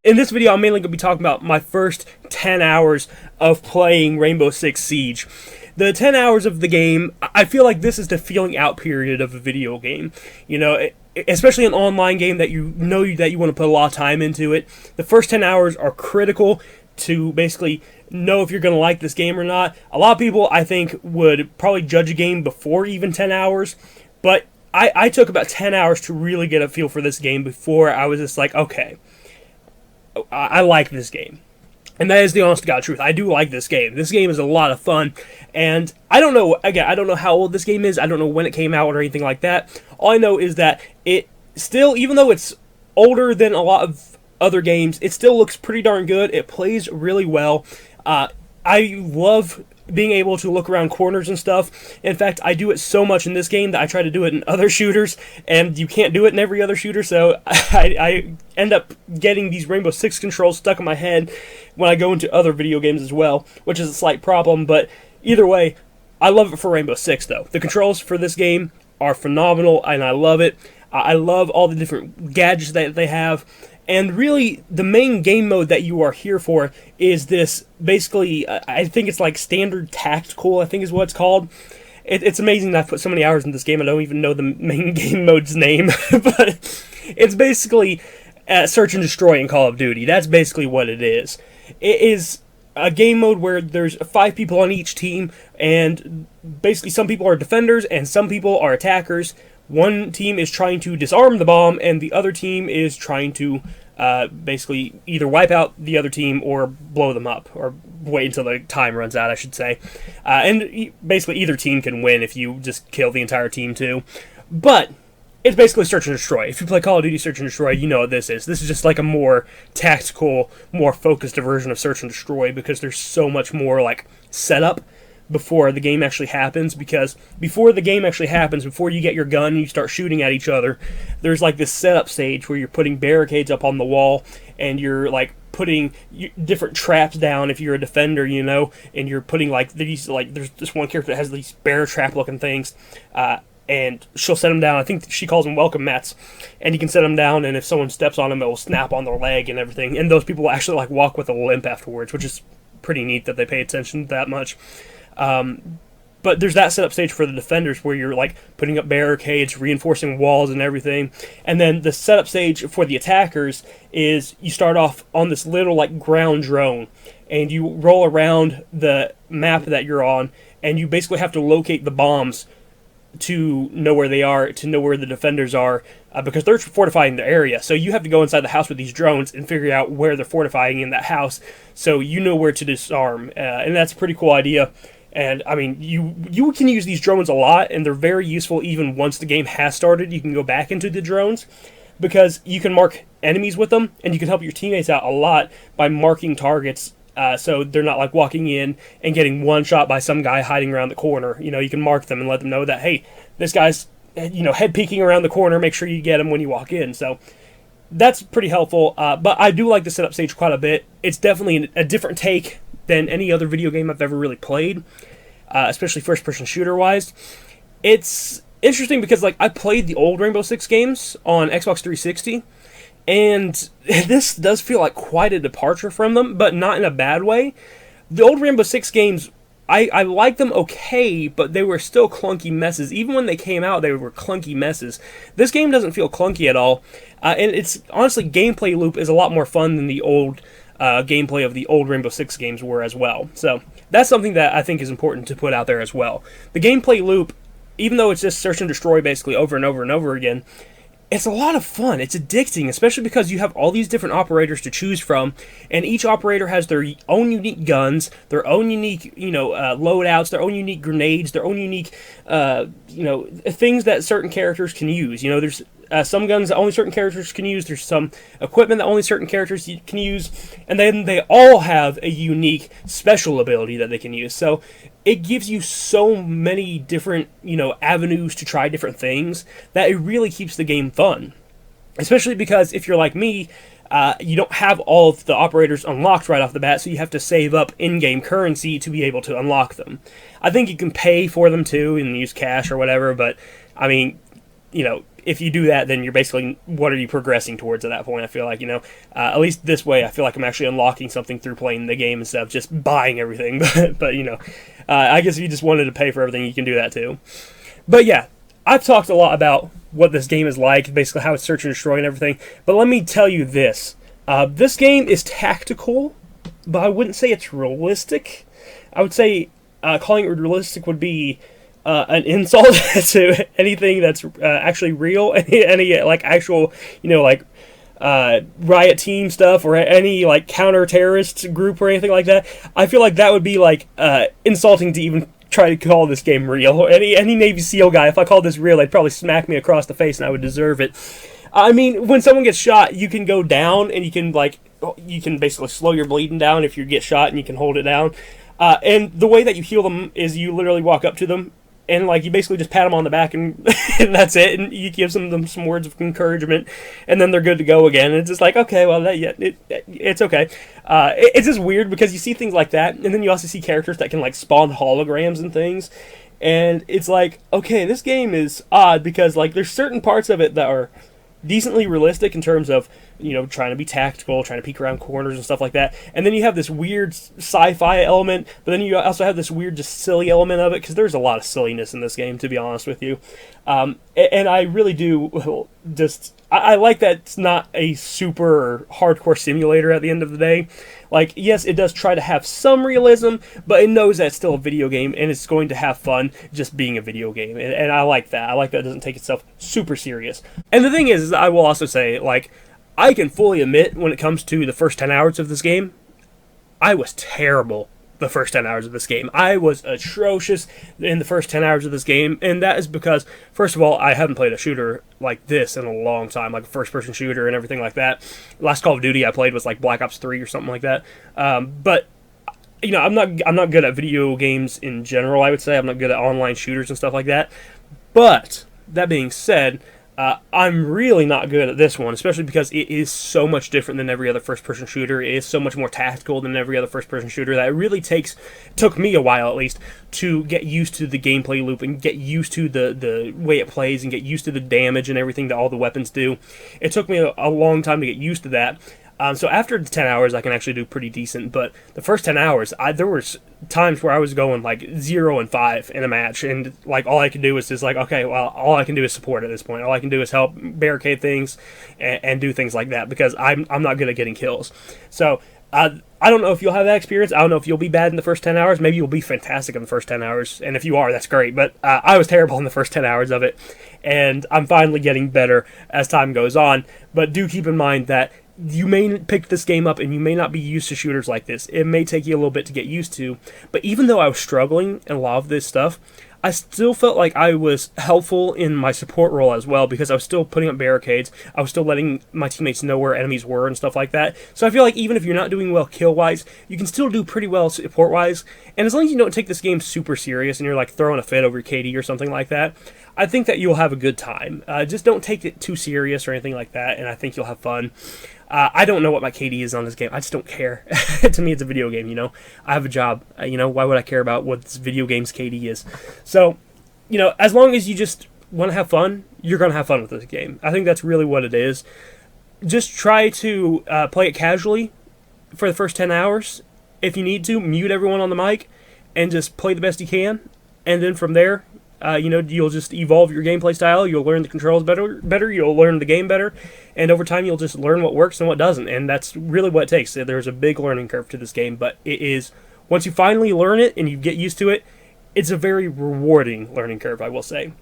In this video, I'm mainly going to be talking about my first 10 hours of playing Rainbow Six Siege. The 10 hours of the game, I feel like this is the feeling out period of a video game. You know, especially an online game that you know that you want to put a lot of time into it. The first 10 hours are critical to basically know if you're going to like this game or not. A lot of people, I think, would probably judge a game before even 10 hours, but I took about 10 hours to really get a feel for this game before I was just like, okay, I like this game. And that is the honest to God truth. I do like this game. This game is a lot of fun. And I don't know, again, I don't know how old this game is. I don't know when it came out or anything like that. All I know is that it still, even though it's older than a lot of other games, it still looks pretty darn good. It plays really well. I love being able to look around corners and stuff. In fact, I do it so much in this game that I try to do it in other shooters, and you can't do it in every other shooter, so I end up getting these Rainbow Six controls stuck in my head when I go into other video games as well, which is a slight problem, but either way, I love it for Rainbow Six, though. The controls for this game are phenomenal, and I love it. I love all the different gadgets that they have. And really, the main game mode that you are here for is this, basically, I think it's like Standard Tactical, I think is what it's called. It's amazing that I've put so many hours in this game, I don't even know the main game mode's name. But it's basically Search and Destroy in Call of Duty. That's basically what it is. It is a game mode where there's 5 people on each team, and basically some people are defenders and some people are attackers. One team is trying to disarm the bomb, and the other team is trying to basically either wipe out the other team or blow them up, or wait until the time runs out, I should say. And basically either team can win if you just kill the entire team too. But it's basically Search and Destroy. If you play Call of Duty Search and Destroy, you know what this is. This is just like a more tactical, more focused version of Search and Destroy, because there's so much more like setup before the game actually happens, because before the game actually happens, before you get your gun and you start shooting at each other, there's like this setup stage where you're putting barricades up on the wall, and you're like putting different traps down if you're a defender, you know, and you're putting like these, like there's this one character that has these bear trap looking things, and she'll set them down. I think she calls them welcome mats, and you can set them down, and if someone steps on them, it will snap on their leg and everything, and those people will actually like walk with a limp afterwards, which is pretty neat that they pay attention that much. But there's that setup stage for the defenders where you're like putting up barricades, reinforcing walls and everything. And then the setup stage for the attackers is you start off on this little like ground drone, and you roll around the map that you're on, and you basically have to locate the bombs to know where they are, to know where the defenders are, because they're fortifying the area. So you have to go inside the house with these drones and figure out where they're fortifying in that house, so you know where to disarm. And that's a pretty cool idea. And, I mean, you can use these drones a lot, and they're very useful even once the game has started. You can go back into the drones, because you can mark enemies with them, and you can help your teammates out a lot by marking targets, so they're not, like, walking in and getting one shot by some guy hiding around the corner. You know, you can mark them and let them know that, hey, this guy's, you know, head peeking around the corner, make sure you get him when you walk in. So that's pretty helpful, but I do like the setup stage quite a bit. It's definitely a different take than any other video game I've ever really played, especially first-person shooter-wise. It's interesting because, like, I played the old Rainbow Six games on Xbox 360, and this does feel like quite a departure from them, but not in a bad way. The old Rainbow Six games, I liked them okay, but they were still clunky messes. Even when they came out, they were clunky messes. This game doesn't feel clunky at all, and it's, honestly, gameplay loop is a lot more fun than the old gameplay of the old Rainbow Six games were as well. So that's something that I think is important to put out there as well. The gameplay loop, even though it's just search and destroy basically over and over and over again, it's a lot of fun. It's addicting, especially because you have all these different operators to choose from, and each operator has their own unique guns, their own unique, you know, loadouts, their own unique grenades, their own unique, you know, things that certain characters can use. You know, there's some guns that only certain characters can use, there's some equipment that only certain characters can use, and then they all have a unique special ability that they can use. So it gives you so many different, you know, avenues to try different things that it really keeps the game fun. Especially because if you're like me, you don't have all of the operators unlocked right off the bat, so you have to save up in-game currency to be able to unlock them. I think you can pay for them too and use cash or whatever, but I mean, if you do that, then you're basically, what are you progressing towards at that point? I feel like, at least this way, I feel like I'm actually unlocking something through playing the game instead of just buying everything. But I guess if you just wanted to pay for everything, you can do that too. But yeah, I've talked a lot about what this game is like, basically how it's search and destroy and everything. But let me tell you this. This game is tactical, but I wouldn't say it's realistic. I would say calling it realistic would be an insult to anything that's actually real, any like actual, riot team stuff or any like counter-terrorist group or anything like that. I feel like that would be like insulting to even try to call this game real. Any Navy SEAL guy, if I called this real, they'd probably smack me across the face and I would deserve it. I mean, when someone gets shot, you can go down and you can basically slow your bleeding down if you get shot, and you can hold it down. And the way that you heal them is you literally walk up to them and you basically just pat them on the back and, and that's it. And you give them some words of encouragement, and then they're good to go again. And it's just like, okay, well, it's okay. It's just weird because you see things like that, and then you also see characters that can spawn holograms and things. And it's like, okay, this game is odd because there's certain parts of it that are decently realistic in terms of trying to be tactical, trying to peek around corners and stuff like that, and then you have this weird sci-fi element, but then you also have this weird just silly element of it, because there's a lot of silliness in this game, to be honest with you. And I really do I like that it's not a super hardcore simulator at the end of the day. Yes, it does try to have some realism, but it knows that it's still a video game, and it's going to have fun just being a video game. And I like that. I like that it doesn't take itself super serious. And the thing is I will also say, I can fully admit when it comes to the first 10 hours of this game, I was terrible the first 10 hours of this game. I was atrocious in the first 10 hours of this game, and that is because, first of all, I haven't played a shooter like this in a long time, like a first-person shooter and everything like that. Last Call of Duty I played was Black Ops 3 or something like that. But I'm not good at video games in general, I would say. I'm not good at online shooters and stuff like that. But that being said, I'm really not good at this one, especially because it is so much different than every other first-person shooter. It is so much more tactical than every other first-person shooter that it really took me a while at least to get used to the gameplay loop and get used to the way it plays and get used to the damage and everything that all the weapons do. It took me a long time to get used to that. So after the 10 hours, I can actually do pretty decent. But the first 10 hours, there was times where I was going 0-5 in a match, and all I could do was just okay, well, all I can do is support at this point. All I can do is help barricade things and do things like that, because I'm not good at getting kills. So I don't know if you'll have that experience. I don't know if you'll be bad in the first 10 hours. Maybe you'll be fantastic in the first 10 hours, and if you are, that's great. But I was terrible in the first 10 hours of it, and I'm finally getting better as time goes on. But do keep in mind that you may pick this game up and you may not be used to shooters like this. It may take you a little bit to get used to. But even though I was struggling in a lot of this stuff, I still felt like I was helpful in my support role as well, because I was still putting up barricades. I was still letting my teammates know where enemies were and stuff like that. So I feel like even if you're not doing well kill-wise, you can still do pretty well support-wise. And as long as you don't take this game super serious and you're throwing a fit over your KD or something like that, I think that you'll have a good time. Just don't take it too serious or anything like that, and I think you'll have fun. I don't know what my KD is on this game. I just don't care. To me, it's a video game, I have a job. Why would I care about what this video game's KD is? So, as long as you just want to have fun, you're going to have fun with this game. I think that's really what it is. Just try to play it casually for the first 10 hours. If you need to, mute everyone on the mic and just play the best you can. And then from there, you'll just evolve your gameplay style. You'll learn the controls better. You'll learn the game better, and over time, you'll just learn what works and what doesn't. And that's really what it takes. There's a big learning curve to this game, but it is, once you finally learn it and you get used to it, it's a very rewarding learning curve, I will say.